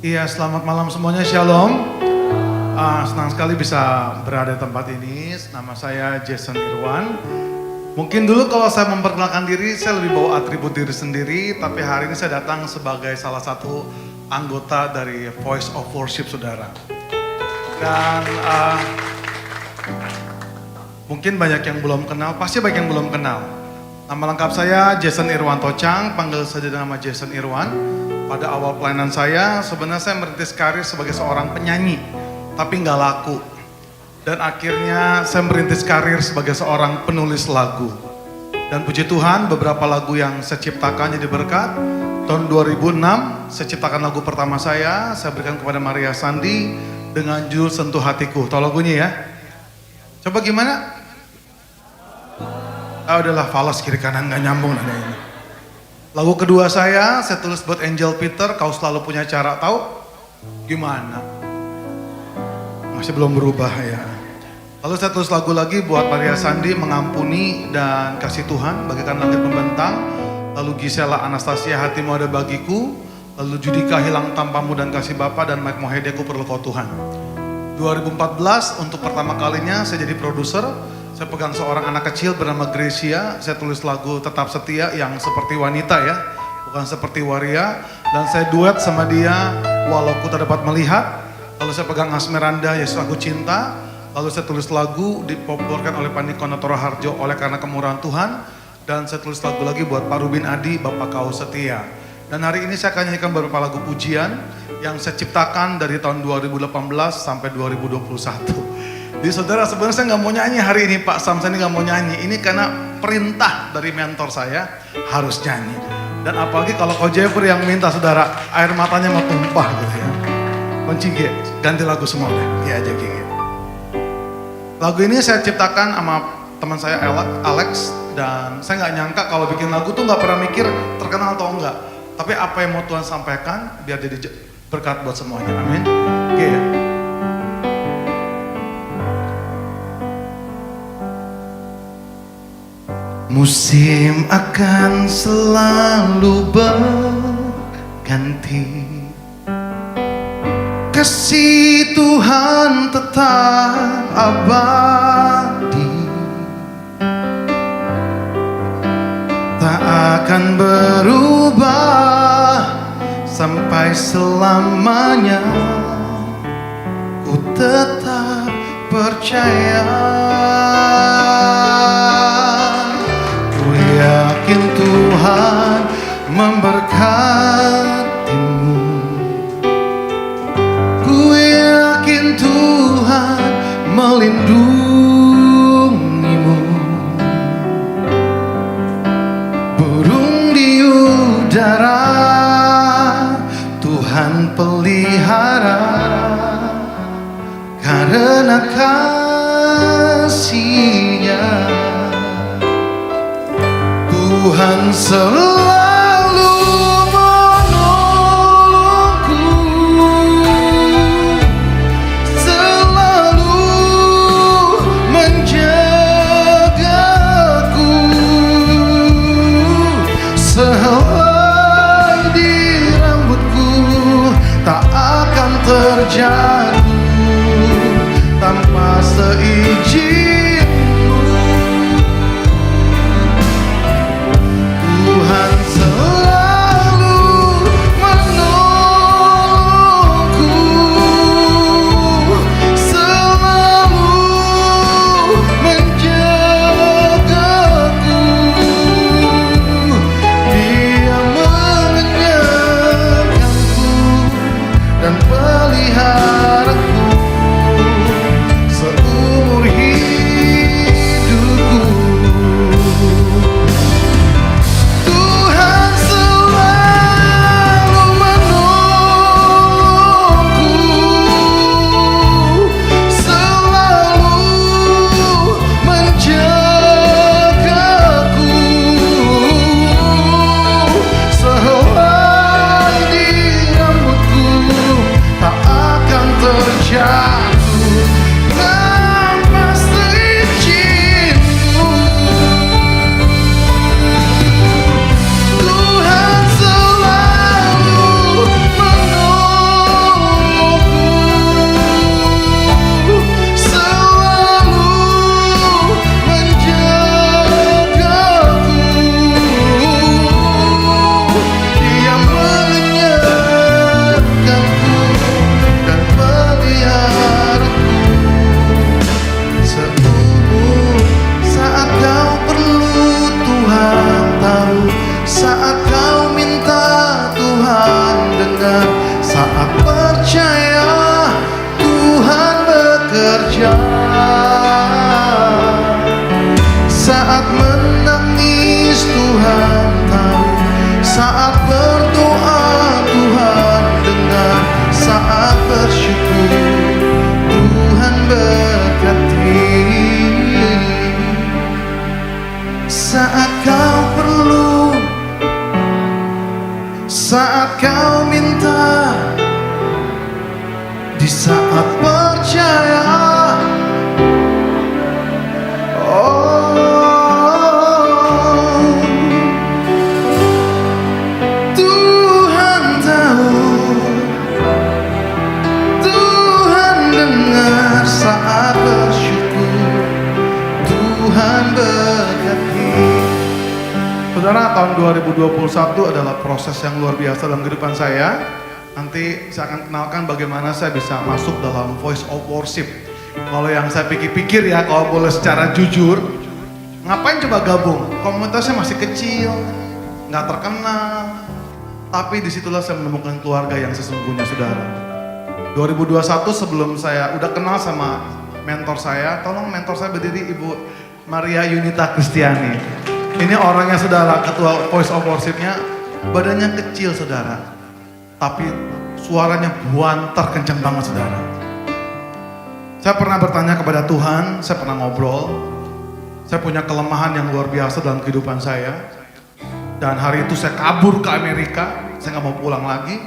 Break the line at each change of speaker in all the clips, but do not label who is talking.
Iya, selamat malam semuanya, Shalom. Senang sekali bisa berada di tempat ini. Nama saya Jason Irwan. Mungkin dulu kalau saya memperkenalkan diri, saya lebih bawa atribut diri sendiri. Tapi hari ini saya datang sebagai salah satu anggota dari Voice of Worship, saudara. Dan mungkin banyak yang belum kenal, pasti banyak yang belum kenal. Nama lengkap saya Jason Irwan Tocang, panggil saja nama Jason Irwan. Pada awal pelayanan saya, sebenarnya saya merintis karir sebagai seorang penyanyi, tapi nggak laku. Dan akhirnya saya merintis karir sebagai seorang penulis lagu. Dan puji Tuhan, beberapa lagu yang saya ciptakan jadi berkat. Tahun 2006, saya ciptakan lagu pertama saya berikan kepada Maria Sandi dengan judul Sentuh Hatiku. Tahu lagunya ya? Coba gimana? Udahlah, falas kiri kanan nggak nyambung nanya ini. Lagu kedua saya tulis buat Angel Peter, Kau Selalu Punya Cara. Tahu? Gimana? Masih belum berubah ya. Lalu saya tulis lagu lagi buat Maria Sandi, Mengampuni dan Kasih Tuhan, Bagaikan Langit Membentang. Lalu Gisela Anastasia, Hatimu Ada Bagiku. Lalu Judika, Hilang Tanpamu dan Kasih Bapa. Dan Mike Mohede, Ku Perlu Kau Tuhan. 2014 untuk pertama kalinya saya jadi produser. Saya pegang seorang anak kecil bernama Gracia. Saya tulis lagu Tetap Setia yang seperti wanita ya, bukan seperti waria. Dan saya duet sama dia, Walau Ku Tak Dapat Melihat. Lalu saya pegang Asmeranda, Yesus Aku Cinta. Lalu saya tulis lagu dipopulerkan oleh Pandiko Natoro Harjo, Oleh Karena Kemurahan Tuhan. Dan saya tulis lagu lagi buat Pak Rubin Adi, Bapak Kau Setia. Dan hari ini saya akan nyanyikan beberapa lagu pujian yang saya ciptakan dari tahun 2018 sampai 2021. Jadi saudara, sebenarnya saya nggak mau nyanyi hari ini, Pak Sam, saya nggak mau nyanyi. Ini karena perintah dari mentor saya harus nyanyi. Dan apalagi kalau Ko Jeffrey yang minta, saudara, air matanya mau tumpah gitu ya. Kunci G, ganti lagu semua deh, G aja G. Lagu ini saya ciptakan sama teman saya Alex. Dan saya nggak nyangka kalau bikin lagu tuh nggak pernah mikir terkenal atau enggak. Tapi apa yang mau Tuhan sampaikan biar jadi berkat buat semuanya, amin. G ya. Musim akan selalu berganti, kasih Tuhan tetap abadi, tak akan berubah sampai selamanya. Ku tetap percaya, yakin Tuhan memberkatimu. Ku yakin Tuhan melindungimu. Burung di udara Tuhan pelihara, karena kasih-Nya Tuhan selalu menolongku, selalu menjagaku. Sehelai di rambutku tak akan terjatuh tanpa seizin. Tuhan selalu menolongku, selalu menjagaku. Dia mengenyangkanku dan peliharaku seumur hidup. Saat percaya Tuhan bekerja, saat menangis Tuhan tahu, saat berdoa Tuhan dengar, saat bersyukur Tuhan berkati. Saat kau perlu, saat kau minta, di saat percaya, oh, Tuhan tahu, Tuhan dengar, saat bersyukur Tuhan berkati. Saudara, tahun 2021 adalah proses yang luar biasa dalam kehidupan saya. Nanti saya akan kenalkan bagaimana saya bisa masuk dalam voice of worship. Kalau yang saya pikir-pikir ya, kalau boleh secara jujur, ngapain coba gabung? Komunitasnya masih kecil, nggak terkenal. Tapi disitulah saya menemukan keluarga yang sesungguhnya, saudara. 2021 sebelum saya udah kenal sama mentor saya, tolong mentor saya berdiri, Ibu Maria Yunita Kristiani. Ini orangnya, saudara, ketua voice of worship-nya, badannya kecil, saudara. Tapi suaranya buantar kencang banget, saudara. Saya pernah bertanya kepada Tuhan, saya pernah ngobrol. Saya punya kelemahan yang luar biasa dalam kehidupan saya. Dan hari itu saya kabur ke Amerika, saya gak mau pulang lagi.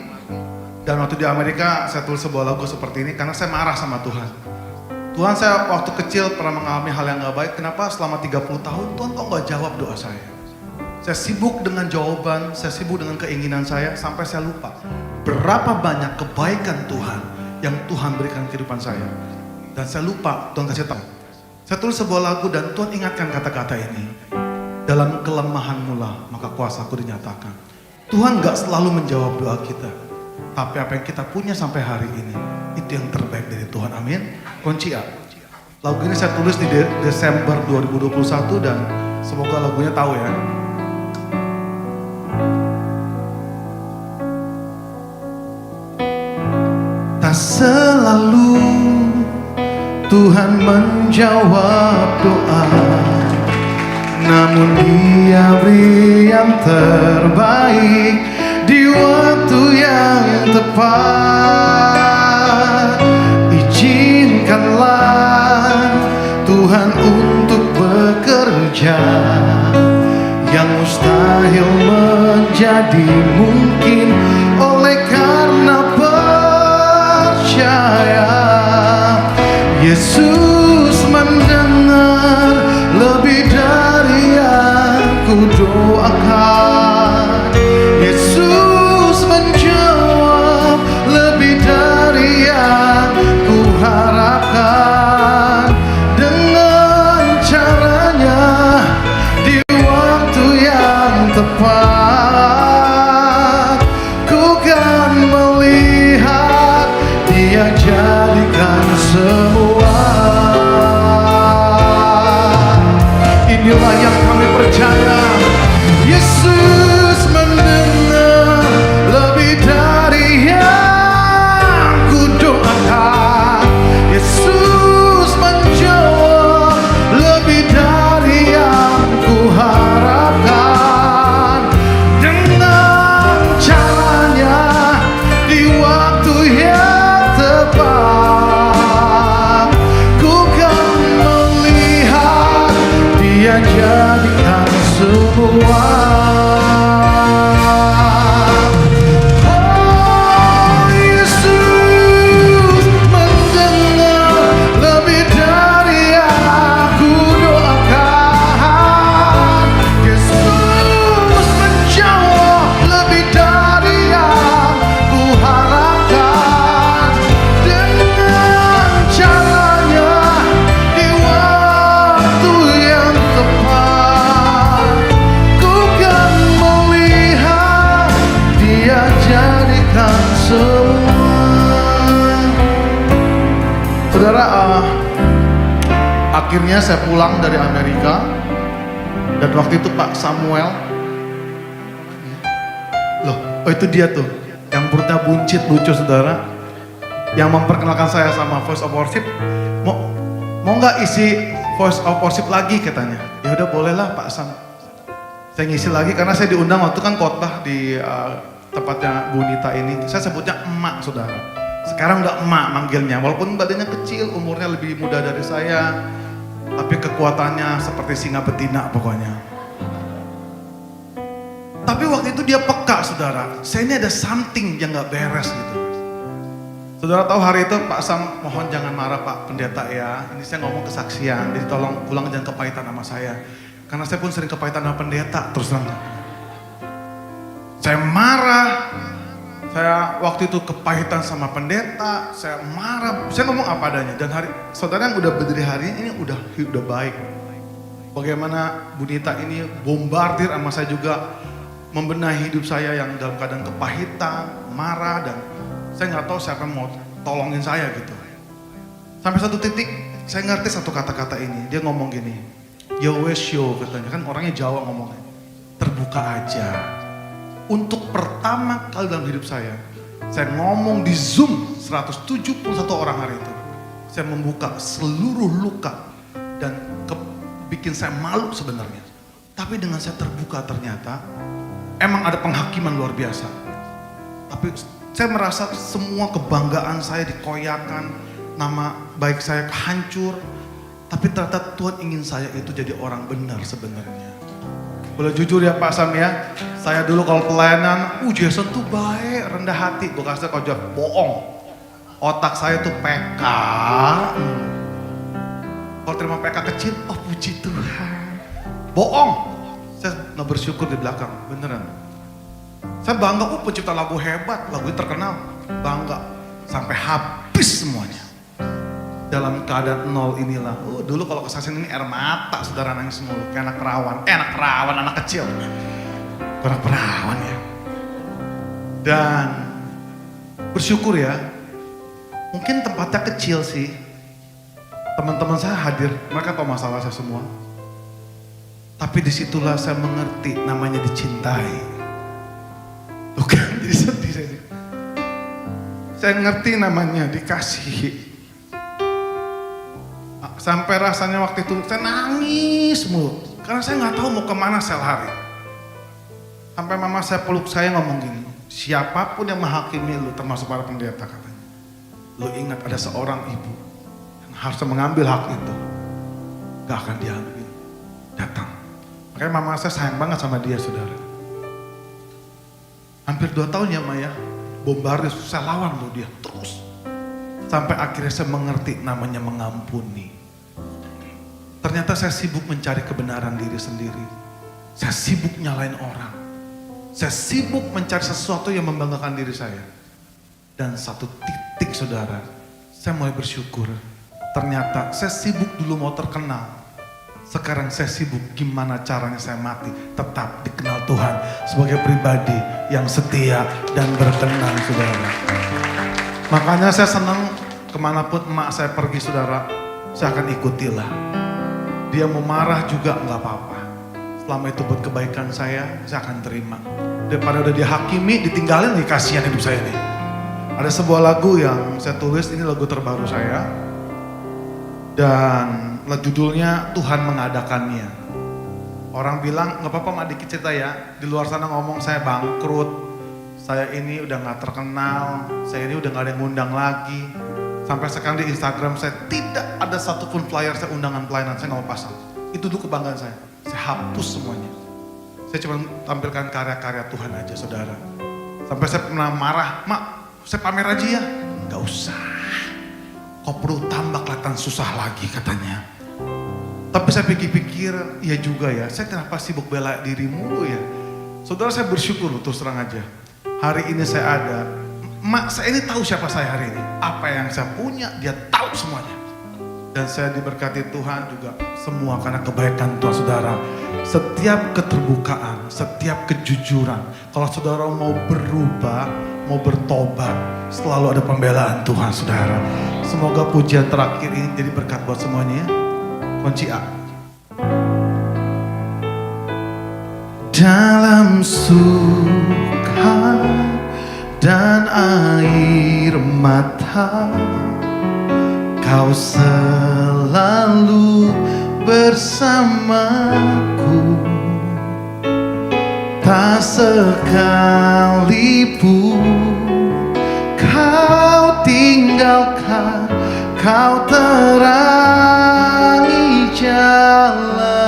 Dan waktu di Amerika saya tulis sebuah lagu seperti ini karena saya marah sama Tuhan. Tuhan, saya waktu kecil pernah mengalami hal yang gak baik, kenapa selama 30 tahun Tuhan kok gak jawab doa saya? Saya sibuk dengan jawaban, saya sibuk dengan keinginan saya, sampai saya lupa berapa banyak kebaikan Tuhan yang Tuhan berikan kehidupan saya. Dan saya lupa, Tuhan kasih tahu. Saya tulis sebuah lagu dan Tuhan ingatkan kata-kata ini. Dalam kelemahanmu lah maka kuasaku dinyatakan. Tuhan gak selalu menjawab doa kita, tapi apa yang kita punya sampai hari ini, itu yang terbaik dari Tuhan, amin. Kunci A. Lagu ini saya tulis di Desember 2021 dan semoga lagunya tahu ya. Tak selalu Tuhan menjawab doa, namun Dia beri yang terbaik di waktu yang tepat. Izinkanlah Tuhan untuk bekerja, yang mustahil menjadi mungkin oleh karena percaya. Yesus mendengar lebih dari yang ku doakan. Yesus menjawab lebih dari yang ku harapkan. Dengan caranya di waktu yang tepat, ku kan melihat Dia jadikan semua. Inilah yang kami percaya. Yesus mendengar lebih dari yang ku doakan. Yesus menjawab lebih dari yang ku harapkan. Dengan caranya di waktu yang tepat, ku kan melihat Dia jadikan semua. Oh, Yesus mendengar lebih dari yang aku doakan. Yesus menjawab lebih dari yang ku harapkan. Dengan caranya di waktu yang tepat, ku kan melihat Dia jadikan semua. Saudara, akhirnya saya pulang dari Amerika. Dan waktu itu Pak Samuel, loh, oh itu dia tuh yang perutnya buncit lucu saudara, yang memperkenalkan saya sama Voice of Worship. Mau nggak isi Voice of Worship lagi katanya. Ya udah bolehlah Pak Sam. Saya ngisi lagi karena saya diundang waktu kan khotbah di tempatnya Bu Nita ini. Saya sebutnya emak saudara. Sekarang udah emak manggilnya, walaupun badannya kecil, umurnya lebih muda dari saya, tapi kekuatannya seperti singa betina pokoknya. Tapi waktu itu dia peka saudara, saya ini ada something yang gak beres gitu. Saudara tahu hari itu Pak Sam mohon jangan marah Pak Pendeta ya, ini saya ngomong kesaksian, jadi tolong pulang jangan kepahitan sama saya. Karena saya pun sering kepahitan sama pendeta, terus terang. Saya marah. Saya waktu itu kepahitan sama pendeta, saya marah, saya ngomong apa adanya. Dan hari saudara yang udah berdiri hari ini udah baik. Bagaimana Bu Nita ini bombardir sama saya juga, membenahi hidup saya yang dalam keadaan kepahitan, marah, dan saya nggak tahu siapa yang mau tolongin saya gitu. Sampai satu titik saya ngerti satu kata-kata ini, dia ngomong gini, Yowesyo katanya, kan orangnya Jawa ngomongnya, terbuka aja. Untuk pertama kali dalam hidup saya ngomong di Zoom 171 orang hari itu. Saya membuka seluruh luka dan bikin saya malu sebenarnya. Tapi dengan saya terbuka ternyata emang ada penghakiman luar biasa. Tapi saya merasa semua kebanggaan saya dikoyakan, nama baik saya hancur. Tapi ternyata Tuhan ingin saya itu jadi orang benar sebenarnya. Boleh jujur ya Pak Sam ya, saya dulu kalau pelayanan, Jason tuh baik, rendah hati. Gue kasih kau jawab, bohong. Otak saya tuh PK. Kalau terima PK kecil, oh puji Tuhan. Bohong. Saya nggak bersyukur di belakang, beneran. Saya bangga, pencipta lagu hebat, lagu terkenal. Bangga, sampai habis semuanya. Dalam keadaan nol inilah, dulu kalau kesaksian ini air mata, saudara nangis mulu, kayak anak perawan, anak kecil. Anak perawan ya. Dan bersyukur ya, mungkin tempatnya kecil sih. Teman-teman saya hadir, mereka tahu masalah saya semua. Tapi disitulah saya mengerti namanya dicintai. Bukan, jadi sedih saya. Saya ngerti namanya dikasihi. Sampai rasanya waktu itu saya nangis mulu. Karena saya nggak tahu mau kemana sel hari. Sampai mama saya peluk saya ngomong gini, siapapun yang menghakimi lu termasuk para pendeta katanya. Lu ingat ada seorang ibu yang harus mengambil hak itu. Gak akan diambil. Datang. Makanya mama saya sayang banget sama dia saudara. Hampir 2 tahun ya Maya. Bombardir, saya lawan loh dia terus. Sampai akhirnya saya mengerti namanya mengampuni. Ternyata saya sibuk mencari kebenaran diri sendiri. Saya sibuk nyalain orang. Saya sibuk mencari sesuatu yang membanggakan diri saya. Dan satu titik saudara, saya mulai bersyukur. Ternyata saya sibuk dulu mau terkenal. Sekarang saya sibuk gimana caranya saya mati. Tetap dikenal Tuhan sebagai pribadi yang setia dan berkenan saudara. Makanya saya senang kemanapun emak saya pergi saudara, saya akan ikutilah. Dia mau marah juga nggak apa-apa. Selama itu buat kebaikan saya akan terima. Daripada udah dihakimi, ditinggalin, nih kasihan hidup saya nih. Ada sebuah lagu yang saya tulis, ini lagu terbaru saya. Dan judulnya Tuhan Mengadakannya. Orang bilang, nggak apa-apa mak dikit cerita ya. Di luar sana ngomong saya bangkrut, saya ini udah nggak terkenal, saya ini udah nggak ada yang ngundang lagi. Sampai sekarang di Instagram saya tidak ada satupun flyer saya undangan pelayanan, saya nggak mau pasang. Itu dulu kebanggaan saya hapus semuanya. Saya cuma tampilkan karya-karya Tuhan aja saudara. Sampai saya pernah marah, mak saya pamer aja ya. Gak usah, kau perlu tambah kelihatan susah lagi katanya. Tapi saya pikir-pikir, ya juga ya, saya kenapa sibuk bela diri mulu ya. Saudara saya bersyukur terus terang aja. Hari ini saya ada, mak saya ini tahu siapa saya hari ini. Apa yang saya punya, dia tahu semuanya. Dan saya diberkati Tuhan juga semua karena kebaikan Tuhan saudara. Setiap keterbukaan, setiap kejujuran. Kalau saudara mau berubah, mau bertobat, selalu ada pembelaan Tuhan saudara. Semoga pujian terakhir ini jadi berkat buat semuanya ya. Kunci A. Dalam suka dan air mata. Kau selalu bersamaku, tak sekalipun kau tinggalkan. Kau terangi jalanku.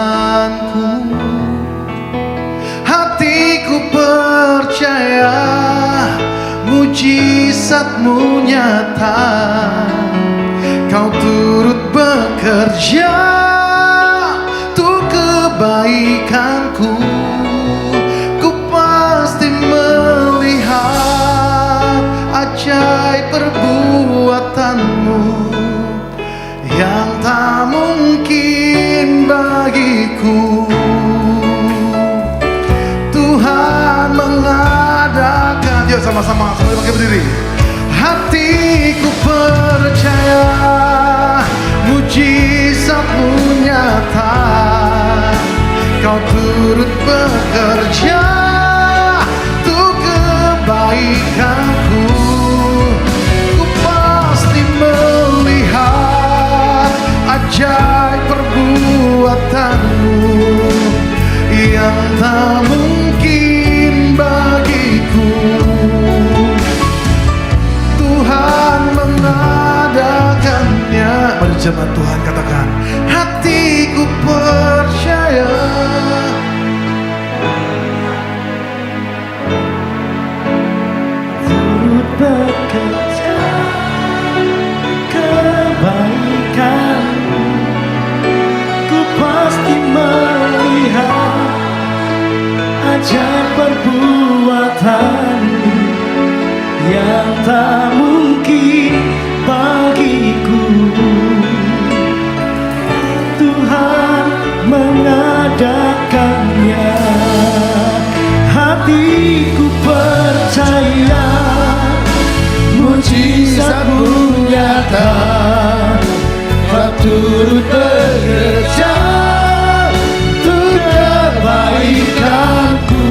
Hatiku percaya mujizatmu nyata. Kau turut bekerja untuk kebaikanku. Ku pasti melihat ajaib perbuatanmu yang tak mungkin bagiku. Tuhan mengadakan. Yuk sama-sama sambil pakai berdiri. Hatiku percaya mujizatmu nyata. Kau turut bekerja untuk kebaikanku. Ku pasti melihat ajaib perbuatanmu yang tak mungkin bagiku. Tuhan mengadakannya. Mari jemaat Tuhan katakan, hatiku percaya.
Turut bekerja kebaikanmu. Ku pasti melihat ajaib perbuatanmu yang tak mungkin bagiku. Tuhan mengadakannya. Hatiku percaya mujizatmu nyata. Kau turut bekerja untuk kebaikanku.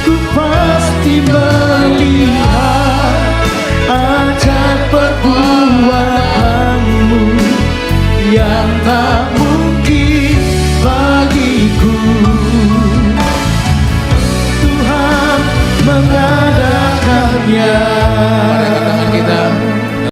Ku pasti melihat ajaib perbuatanmu yang tak mungkin bagiku. Tuhan mengadakannya.